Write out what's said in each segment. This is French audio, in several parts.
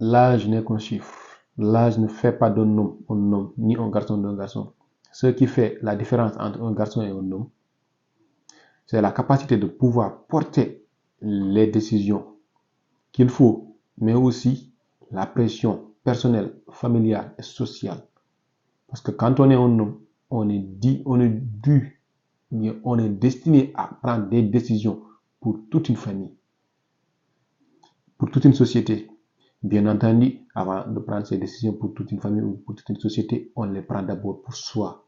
l'âge n'est qu'un chiffre. L'âge ne fait pas d'un homme un homme, ni un garçon d'un garçon. Ce qui fait la différence entre un garçon et un homme, c'est la capacité de pouvoir porter les décisions qu'il faut, mais aussi la pression personnelle, familiale et sociale. Parce que quand on est un homme, on est destiné à prendre des décisions pour toute une famille, pour toute une société. Bien entendu, avant de prendre ces décisions pour toute une famille ou pour toute une société, on les prend d'abord pour soi.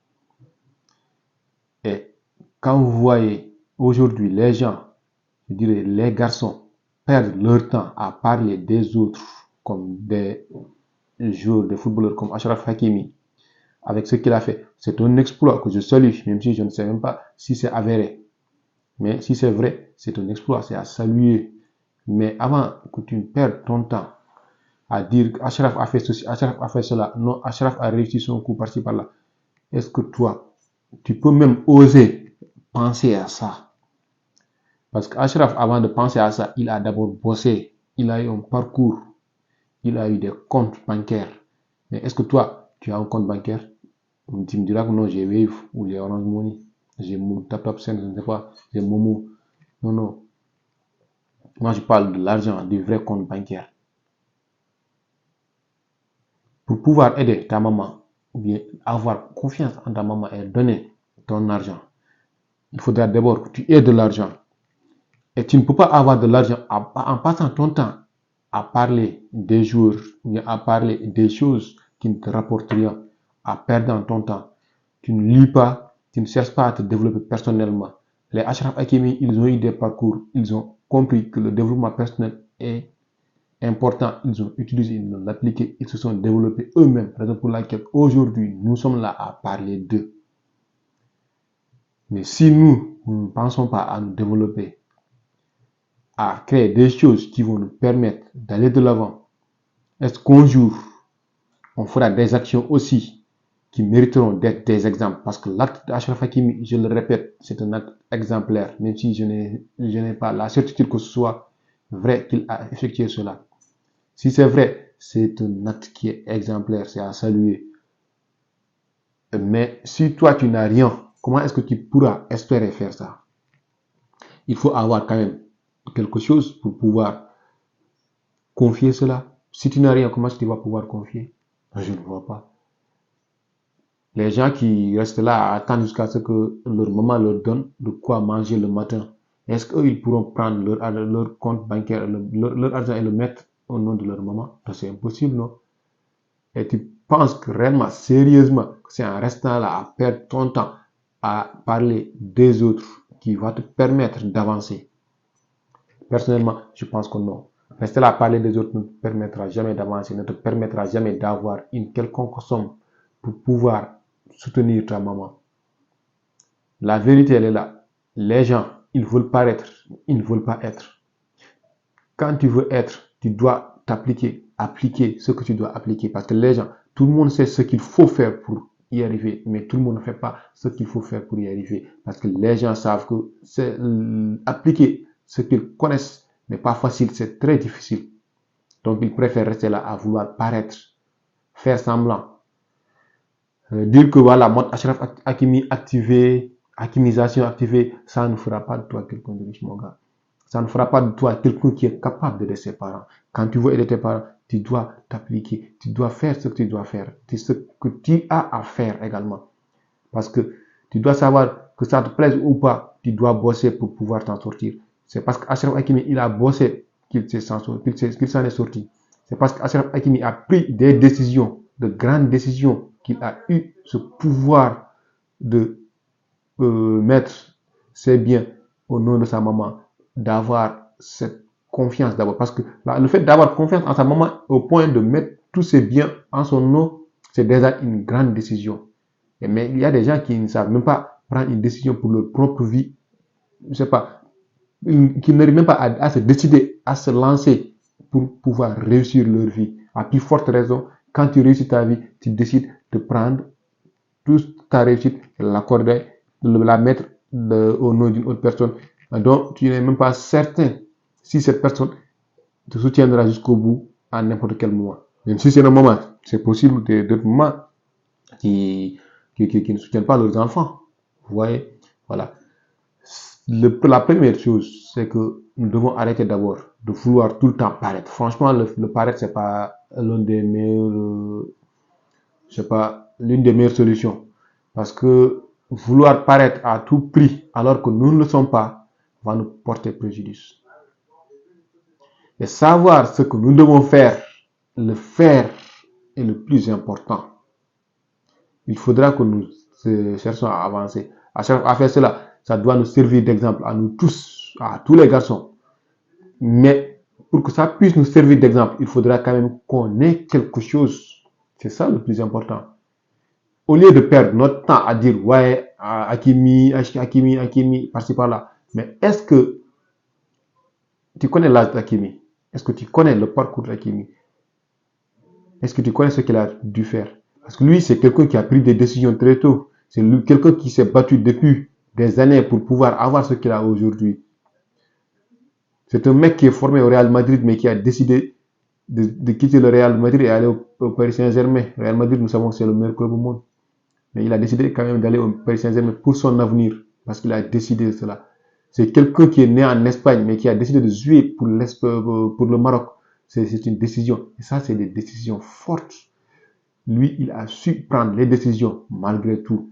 Et quand vous voyez aujourd'hui les gens, je dirais les garçons, perdent leur temps à parler des autres comme des joueurs de footballeurs comme Achraf Hakimi, avec ce qu'il a fait, c'est un exploit que je salue, même si je ne sais même pas si c'est avéré. Mais si c'est vrai, c'est un exploit, c'est à saluer. Mais avant que tu perdes ton temps à dire qu'Achraf a fait ceci, Achraf a fait cela, non, Achraf a réussi son coup par-ci par-là, est-ce que toi, tu peux même oser penser à ça? Parce qu'Achraf, avant de penser à ça, il a d'abord bossé, il a eu un parcours, il a eu des comptes bancaires. Mais est-ce que toi, tu as un compte bancaire? Tu me diras que non, j'ai Wave ou j'ai Orange Money, j'ai TapTapSend, je ne sais pas, j'ai Momo. Non, non. Moi, je parle de l'argent, du vrai compte bancaire. Pour pouvoir aider ta maman, ou bien avoir confiance en ta maman et donner ton argent, il faudra d'abord que tu aies de l'argent. Et tu ne peux pas avoir de l'argent en passant ton temps à parler des jours, ou bien à parler des choses qui ne te rapportent rien, à perdre ton temps. Tu ne lis pas, tu ne cherches pas à te développer personnellement. Les Achraf Hakimi, ils ont eu des parcours, ils ont compris que le développement personnel est important, ils ont utilisé, ils l'ont appliqué, ils se sont développés eux-mêmes, raison pour laquelle aujourd'hui nous sommes là à parler d'eux. Mais si nous ne pensons pas à nous développer, à créer des choses qui vont nous permettre d'aller de l'avant, est-ce qu'un jour on fera des actions aussi qui mériteront d'être des exemples? Parce que l'acte d'Achraf Hakimi, je le répète, c'est un acte exemplaire, même si je n'ai pas la certitude que ce soit vrai qu'il a effectué cela. Si c'est vrai, c'est un acte qui est exemplaire, c'est à saluer. Mais si toi tu n'as rien, comment est-ce que tu pourras espérer faire ça? Il faut avoir quand même quelque chose pour pouvoir confier cela. Si tu n'as rien, comment est-ce que tu vas pouvoir confier? Je ne vois pas. Les gens qui restent là à attendre jusqu'à ce que leur maman leur donne de quoi manger le matin, est-ce qu'eux ils pourront prendre leur compte bancaire, leur argent et le mettre au nom de leur maman? C'est impossible, non? Et tu penses que réellement, sérieusement, c'est en restant là à perdre ton temps à parler des autres qui va te permettre d'avancer? Personnellement, je pense que non. Rester là à parler des autres ne te permettra jamais d'avancer, ne te permettra jamais d'avoir une quelconque somme pour pouvoir soutenir ta maman. La vérité, elle est là. Les gens, ils veulent paraître, ils ne veulent pas être. Quand tu veux être, tu dois t'appliquer, appliquer ce que tu dois appliquer. Parce que les gens, tout le monde sait ce qu'il faut faire pour y arriver, mais tout le monde ne fait pas ce qu'il faut faire pour y arriver. Parce que les gens savent que c'est appliquer ce qu'ils connaissent n'est pas facile, c'est très difficile. Donc ils préfèrent rester là à vouloir paraître, faire semblant. Dire que voilà, mode Achraf Hakimi activé, Hakimisation activée, ça ne fera pas de toi quelqu'un de riche, mon gars. Ça ne fera pas de toi quelqu'un qui est capable d'aider ses parents. Quand tu veux aider tes parents, tu dois t'appliquer, tu dois faire ce que tu dois faire, ce que tu as à faire également. Parce que tu dois savoir que ça te plaise ou pas, tu dois bosser pour pouvoir t'en sortir. C'est parce qu'Achraf Hakimi, il a bossé qu'il s'en est sorti. C'est parce qu'Achraf Hakimi a pris des décisions, de grandes décisions, qu'il a eu ce pouvoir de mettre ses biens au nom de sa maman, d'avoir cette confiance d'abord. Parce que le fait d'avoir confiance en sa maman au point de mettre tous ses biens en son nom, c'est déjà une grande décision. Mais il y a des gens qui ne savent même pas prendre une décision pour leur propre vie. Je ne sais pas, qui n'arrivent même pas à se décider, à se lancer pour pouvoir réussir leur vie. À plus forte raison, quand tu réussis ta vie, tu décides de prendre toute ta réussite, l'accorder, de la mettre au nom d'une autre personne dont tu n'es même pas certain si cette personne te soutiendra jusqu'au bout à n'importe quel moment. Même si c'est un moment, c'est possible d'autres moments qui ne soutiennent pas leurs enfants. Vous voyez, voilà. La première chose, c'est que nous devons arrêter d'abord de vouloir tout le temps paraître. Franchement, le paraître, c'est pas l'une des meilleures, c'est pas l'une des meilleures solutions. Parce que vouloir paraître à tout prix alors que nous ne le sommes pas va nous porter préjudice. Et savoir ce que nous devons faire, le faire est le plus important. Il faudra que nous cherchions à avancer. À faire cela, ça doit nous servir d'exemple à nous tous, à tous les garçons. Mais pour que ça puisse nous servir d'exemple, il faudra quand même qu'on ait quelque chose. C'est ça le plus important. Au lieu de perdre notre temps à dire ouais, Hakimi, par-ci par-là. Mais est-ce que tu connais l'âge d'Hakimi? Est-ce que tu connais le parcours d'Hakimi? Est-ce que tu connais ce qu'il a dû faire? Parce que lui, c'est quelqu'un qui a pris des décisions très tôt. C'est quelqu'un qui s'est battu depuis des années pour pouvoir avoir ce qu'il a aujourd'hui. C'est un mec qui est formé au Real Madrid, mais qui a décidé de quitter le Real Madrid et aller au Paris Saint-Germain. Le Real Madrid, nous savons que c'est le meilleur club au monde. Mais il a décidé quand même d'aller au Paris Saint-Germain pour son avenir, parce qu'il a décidé de cela. C'est quelqu'un qui est né en Espagne, mais qui a décidé de jouer pour le Maroc. C'est une décision. Et ça, c'est des décisions fortes. Lui, il a su prendre les décisions malgré tout.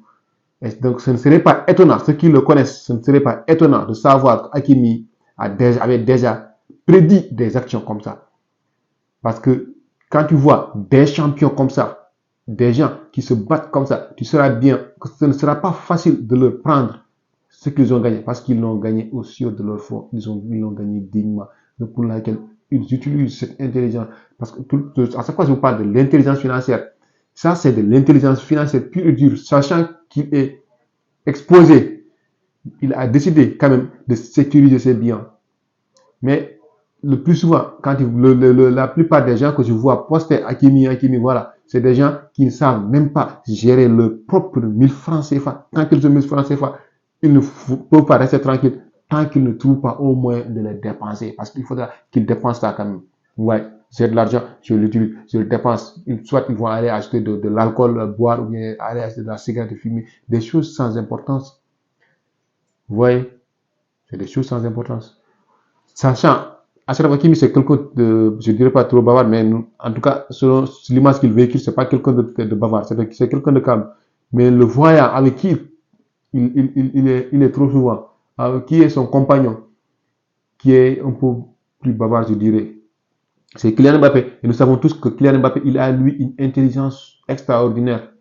Et donc, ce ne serait pas étonnant, ceux qui le connaissent, ce ne serait pas étonnant de savoir qu'Hakimi avait déjà prédit des actions comme ça. Parce que quand tu vois des champions comme ça, des gens qui se battent comme ça, tu sauras bien que ce ne sera pas facile de leur prendre ce qu'ils ont gagné, parce qu'ils l'ont gagné au ciel de leur fond, ils l'ont gagné dignement. Donc pour laquelle ils utilisent cette intelligence. Parce que à chaque fois que je vous parle de l'intelligence financière, ça c'est de l'intelligence financière pure et dure, sachant qu'il est exposé. Il a décidé quand même de sécuriser ses biens. Mais le plus souvent, quand la plupart des gens que je vois poster Hakimi, voilà, c'est des gens qui ne savent même pas gérer leur propre 1000 francs CFA. Tant qu'ils ont 1000 francs CFA, ils ne peuvent pas rester tranquilles tant qu'ils ne trouvent pas au moins de les dépenser. Parce qu'il faudra qu'ils dépensent ça quand même. Ouais, j'ai de l'argent, je l'utilise, je le dépense. Soit ils vont aller acheter de l'alcool, boire, ou bien aller acheter de la cigarette fumée. Des choses sans importance. Vous voyez, c'est des choses sans importance. Sachant, Achraf Hakimi, c'est quelqu'un de, je dirais pas trop bavard, mais en tout cas, selon l'image qu'il véhicule, c'est pas quelqu'un de bavard, c'est quelqu'un de calme. Mais le voyant avec qui il est trop souvent, avec qui est son compagnon, qui est un peu plus bavard, je dirais, c'est Kylian Mbappé. Et nous savons tous que Kylian Mbappé, il a lui une intelligence extraordinaire.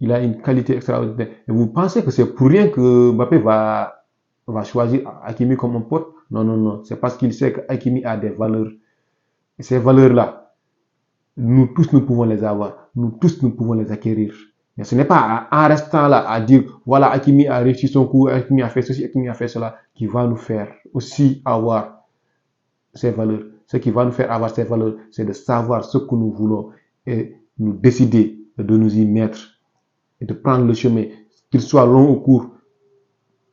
Il a une qualité extraordinaire. Et vous pensez que c'est pour rien que Mbappé va choisir Hakimi comme un pote? Non, non, non. C'est parce qu'il sait que Hakimi a des valeurs. Et ces valeurs-là, nous tous, nous pouvons les avoir. Nous tous, nous pouvons les acquérir. Mais ce n'est pas en restant là à dire, voilà, Hakimi a réussi son coup, Hakimi a fait ceci, Hakimi a fait cela, qui va nous faire aussi avoir ces valeurs. Ce qui va nous faire avoir ces valeurs, c'est de savoir ce que nous voulons et nous décider de nous y mettre et de prendre le chemin, qu'il soit long ou court,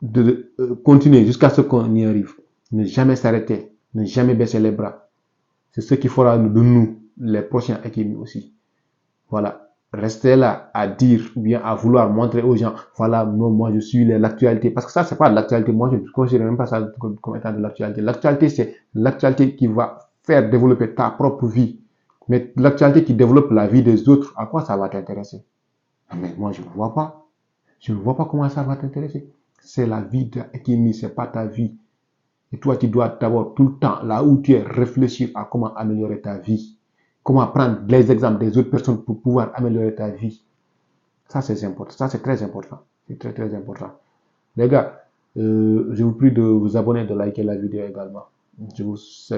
de continuer jusqu'à ce qu'on y arrive. Ne jamais s'arrêter, ne jamais baisser les bras. C'est ce qui fera de nous les prochains Hakimi aussi. Voilà. Rester là à dire ou bien à vouloir montrer aux gens, voilà, non, moi je suis l'actualité. Parce que ça, c'est pas de l'actualité. Moi, je ne considère même pas ça comme étant de l'actualité. L'actualité, c'est l'actualité qui va faire développer ta propre vie. Mais l'actualité qui développe la vie des autres, à quoi ça va t'intéresser? Mais moi, je ne vois pas. Je ne vois pas comment ça va t'intéresser. C'est la vie d'Hakimi, c'est pas ta vie. Et toi, tu dois d'abord tout le temps, là où tu es, réfléchir à comment améliorer ta vie. Comment prendre les exemples des autres personnes pour pouvoir améliorer ta vie. Ça, c'est important. Ça, c'est très important. C'est très, très important. Les gars, je vous prie de vous abonner, de liker la vidéo également. Je vous salue.